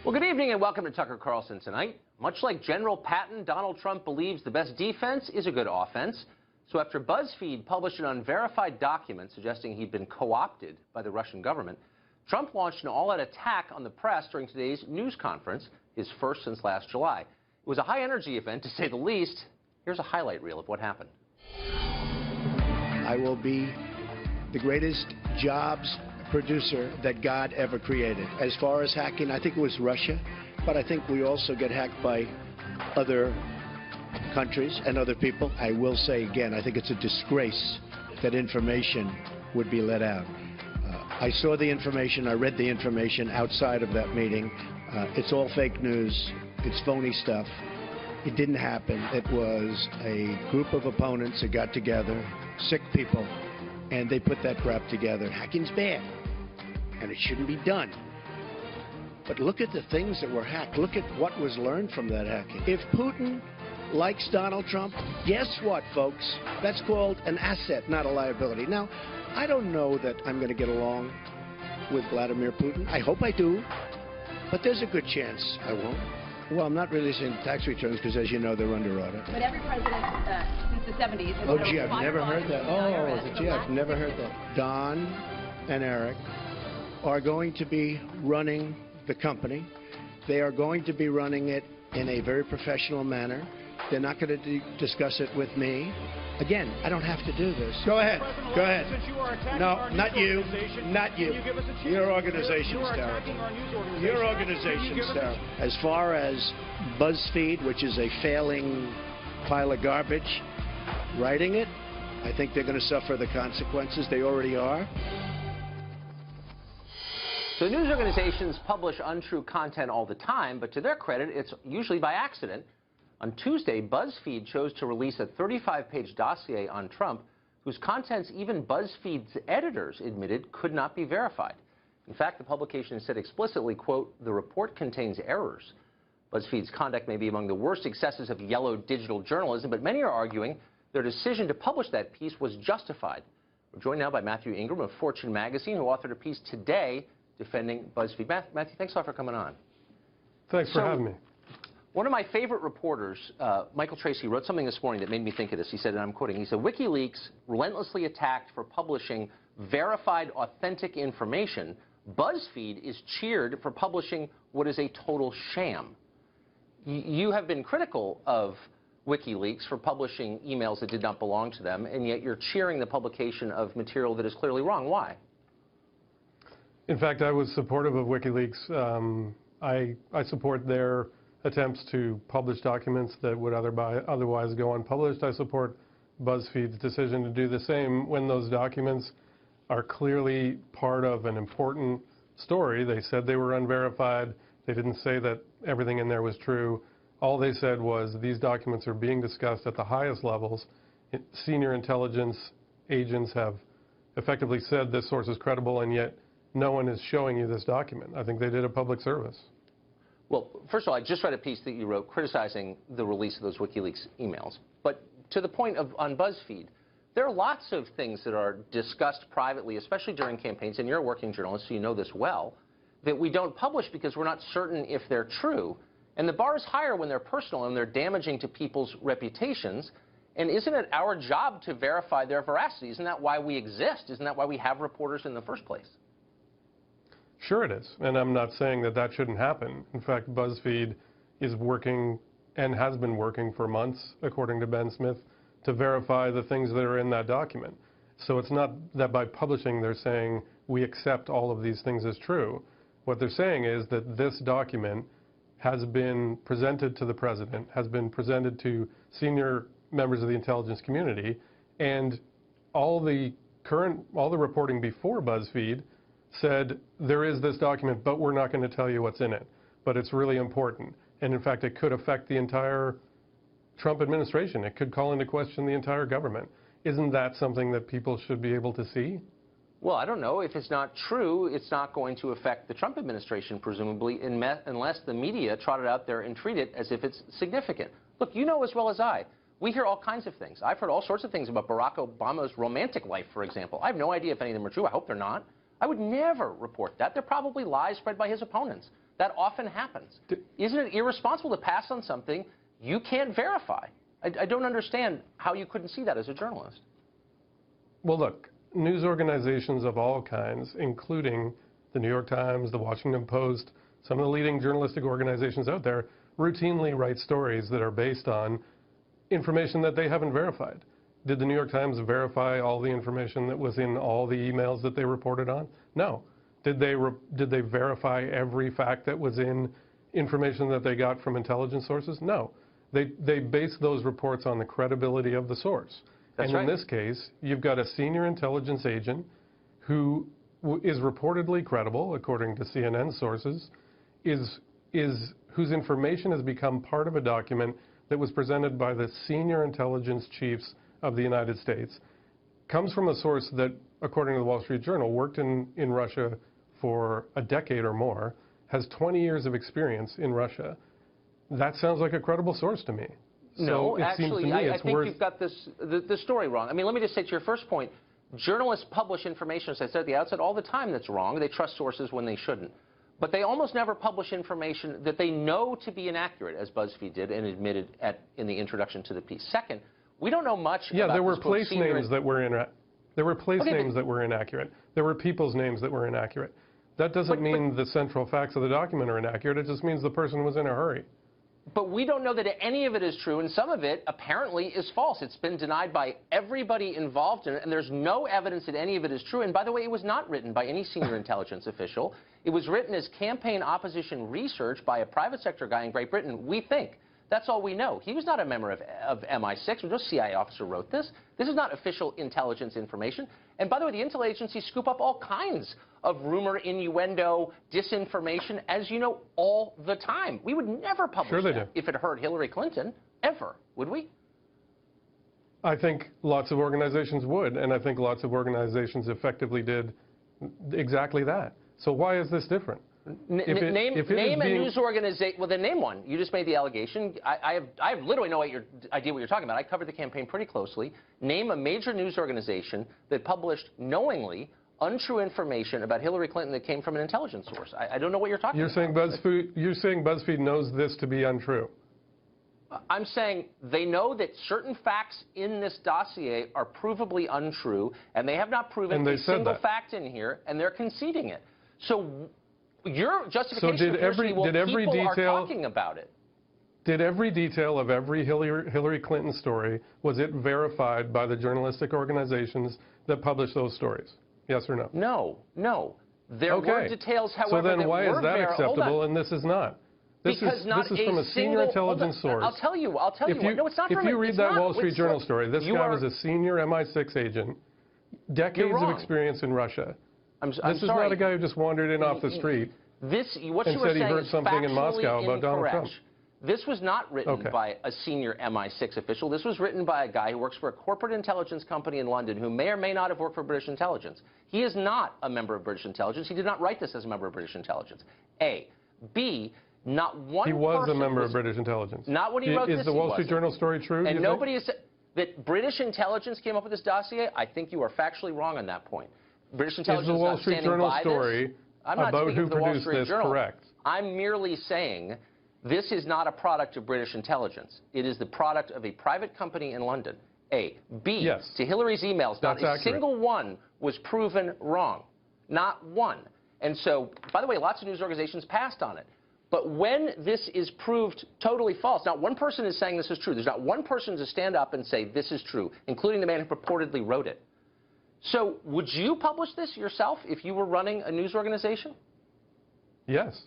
Well, good evening and welcome to Tucker Carlson Tonight. Much like General Patton, Donald Trump believes the best defense is a good offense. So after BuzzFeed published an unverified document suggesting he'd been co-opted by the Russian government, Trump launched an all-out attack on the press during today's news conference, his first since last July. It was a high-energy event, to say the least. Here's a highlight reel of what happened. I will be the greatest jobs producer that God ever created. As far as hacking, I think it was Russia, but I think we also get hacked by other countries and other people. I will say again, I think it's a disgrace that information would be let out. I saw the information, I read the information outside of that meeting. It's all fake news, it's phony stuff. It didn't happen. It was a group of opponents that got together, sick people, and they put that crap together. Hacking's bad, and it shouldn't be done. But look at the things that were hacked. Look at what was learned from that hacking. If Putin likes Donald Trump, guess what, folks? That's called an asset, not a liability. Now, I don't know that I'm going to get along with Vladimir Putin. I hope I do, but there's a good chance I won't. Well, I'm not releasing tax returns because, as you know, they're under audit. But every president since the 70s has Oh, gee, I've never heard that. Oh, gee, I've never heard that. Don and Eric are going to be running the company. They are going to be running it in a very professional manner. They're not going to discuss it with me. Again, I don't have to do this. Go ahead. Go ahead. No, not you. Not you. Your organization's terrible. Your organization's terrible. As far as BuzzFeed, which is a failing pile of garbage, writing it, I think they're going to suffer the consequences. They already are. So news organizations publish untrue content all the time, but to their credit, it's usually by accident. On Tuesday, BuzzFeed chose to release a 35-page dossier on Trump, whose contents even BuzzFeed's editors admitted could not be verified. In fact, the publication said explicitly, quote, "The report contains errors." BuzzFeed's conduct may be among the worst excesses of yellow digital journalism, but many are arguing their decision to publish that piece was justified. We're joined now by Matthew Ingram of Fortune magazine, who authored a piece today defending BuzzFeed. Matthew, thanks a lot for coming on. Thanks for having me. One of my favorite reporters, Michael Tracy, wrote something this morning that made me think of this. He said, and I'm quoting, he said, WikiLeaks relentlessly attacked for publishing verified, authentic information. BuzzFeed is cheered for publishing what is a total sham. You have been critical of WikiLeaks for publishing emails that did not belong to them, and yet you're cheering the publication of material that is clearly wrong. Why? In fact, I was supportive of WikiLeaks. I support their attempts to publish documents that would otherwise go unpublished. I support BuzzFeed's decision to do the same when those documents are clearly part of an important story. They said they were unverified. They didn't say that everything in there was true. All they said was these documents are being discussed at the highest levels. Senior intelligence agents have effectively said this source is credible, and yet no one is showing you this document. I think they did a public service. Well, first of all, I just read a piece that you wrote criticizing the release of those WikiLeaks emails. But to the point of on BuzzFeed, there are lots of things that are discussed privately, especially during campaigns, and you're a working journalist, so you know this well, that we don't publish because we're not certain if they're true. And the bar is higher when they're personal and they're damaging to people's reputations. And isn't it our job to verify their veracity? Isn't that why we exist? Isn't that why we have reporters in the first place? Sure it is, and I'm not saying that that shouldn't happen. In fact, BuzzFeed is working and has been working for months, according to Ben Smith, to verify the things that are in that document. So it's not that by publishing they're saying we accept all of these things as true. What they're saying is that this document has been presented to the president, has been presented to senior members of the intelligence community, and all the reporting before BuzzFeed said there is this document, but we're not going to tell you what's in it. But it's really important. And in fact, it could affect the entire Trump administration. It could call into question the entire government. Isn't that something that people should be able to see? Well, I don't know. If it's not true, it's not going to affect the Trump administration, presumably, unless the media trot it out there and treat it as if it's significant. Look, you know as well as I, we hear all kinds of things. I've heard all sorts of things about Barack Obama's romantic life, for example. I have no idea if any of them are true. I hope they're not. I would never report that. They're probably lies spread by his opponents. That often happens. Isn't it irresponsible to pass on something you can't verify? I don't understand how you couldn't see that as a journalist. Well, look, news organizations of all kinds, including the New York Times, the Washington Post, some of the leading journalistic organizations out there, routinely write stories that are based on information that they haven't verified. Did the New York Times verify all the information that was in all the emails that they reported on? No. Did they verify every fact that was in information that they got from intelligence sources? No. They base those reports on the credibility of the source. That's and right. In this case, you've got a senior intelligence agent who is reportedly credible, according to CNN sources, whose information has become part of a document that was presented by the senior intelligence chiefs of the United States, comes from a source that, according to the Wall Street Journal, worked in Russia for a decade or more, has 20 years of experience in Russia. That sounds like a credible source to me. No, so actually, I think you've got the story wrong. I mean, let me just say to your first point, journalists publish information, as I said at the outset, all the time that's wrong. They trust sources when they shouldn't. But they almost never publish information that they know to be inaccurate, as BuzzFeed did and admitted in the introduction to the piece. Second, we don't know much about there were this, place names that were names that were inaccurate. There were people's names that were inaccurate. That doesn't mean the central facts of the document are inaccurate. It just means the person was in a hurry. But we don't know that any of it is true, and some of it apparently is false. It's been denied by everybody involved in it, and there's no evidence that any of it is true. And by the way, it was not written by any senior intelligence official. It was written as campaign opposition research by a private sector guy in Great Britain, we think. That's all we know. He was not a member of MI6. No CIA officer wrote this. This is not official intelligence information. And by the way, the intel agencies scoop up all kinds of rumor, innuendo, disinformation, as you know, all the time. We would never publish that if it hurt Hillary Clinton, ever, would we? I think lots of organizations would, and I think lots of organizations effectively did exactly that. So why is this different? Name a news organization. Well, then name one. You just made the allegation. I have literally no idea what you're talking about. I covered the campaign pretty closely. Name a major news organization that published knowingly untrue information about Hillary Clinton that came from an intelligence source. I don't know what you're talking about. You're saying BuzzFeed knows this to be untrue. I'm saying they know that certain facts in this dossier are provably untrue, and they have not proven a single fact in here, and they're conceding it. So your justification appears to be, well, people are talking about it. Did every detail of every Hillary Clinton story, was it verified by the journalistic organizations that published those stories? Yes or no? No, no. There were details, however, so then why is that acceptable and this is not? This is from a senior intelligence source. I'll tell you. No, it's not from If you read that Wall Street Journal story, this guy was a senior MI6 agent, decades of experience in Russia. This is not a guy who just wandered in off the street and said he heard something in Moscow about Donald Trump. This was not written by a senior MI6 official. This was written by a guy who works for a corporate intelligence company in London who may or may not have worked for British intelligence. He is not a member of British intelligence. He did not write this as a member of British intelligence. A. B. Not one person... He was a member of British intelligence. Not when he wrote this. Is the Wall Street Journal story true? And nobody has said that British intelligence came up with this dossier. I think you are factually wrong on that point. British intelligence is the Wall Street Journal story about who produced this correct? I'm merely saying this is not a product of British intelligence. It is the product of a private company in London. A. B. Yes. To Hillary's emails, not a single one was proven wrong. Not one. And so, by the way, lots of news organizations passed on it. But when this is proved totally false, not one person is saying this is true. There's not one person to stand up and say this is true, including the man who purportedly wrote it. So would you publish this yourself if you were running a news organization? Yes.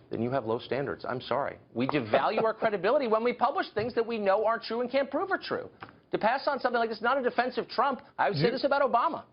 Then you have low standards. I'm sorry. We devalue our credibility when we publish things that we know aren't true and can't prove are true. To pass on something like this is not a defense of Trump. I would say this about Obama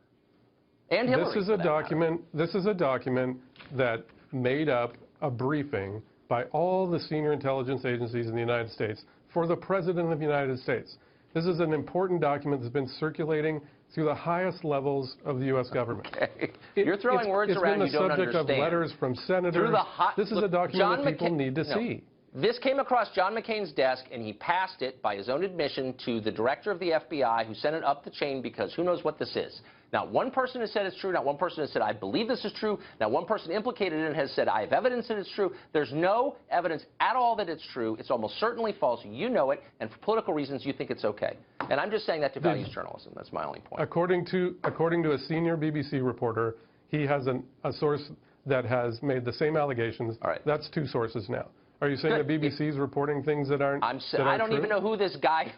and Hillary. This is a document that made up a briefing by all the senior intelligence agencies in the United States for the President of the United States. This is an important document that's been circulating through the highest levels of the U.S. government. Okay. You're throwing words around you don't understand. It's been the subject of letters from senators. This is a document that people need to see. This came across John McCain's desk, and he passed it, by his own admission, to the director of the FBI, who sent it up the chain because who knows what this is. Not one person has said it's true. Not one person has said, I believe this is true. Not one person implicated in it has said, I have evidence that it's true. There's no evidence at all that it's true. It's almost certainly false. You know it. And for political reasons, you think it's okay. And I'm just saying that to values journalism. That's my only point. According to a senior BBC reporter, he has a source that has made the same allegations. All right. That's two sources now. Are you saying Good. that BBC is reporting things that aren't I don't true? even know who this guy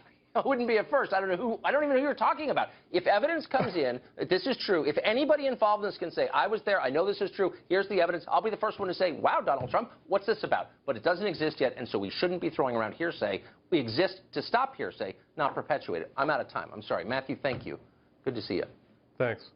wouldn't be at first. I don't even know who you're talking about. If evidence comes in, if this is true, if anybody involved in this can say, I was there, I know this is true, here's the evidence, I'll be the first one to say, wow, Donald Trump, what's this about? But it doesn't exist yet, and so we shouldn't be throwing around hearsay. We exist to stop hearsay, not perpetuate it. I'm out of time. I'm sorry. Matthew, thank you. Good to see you. Thanks.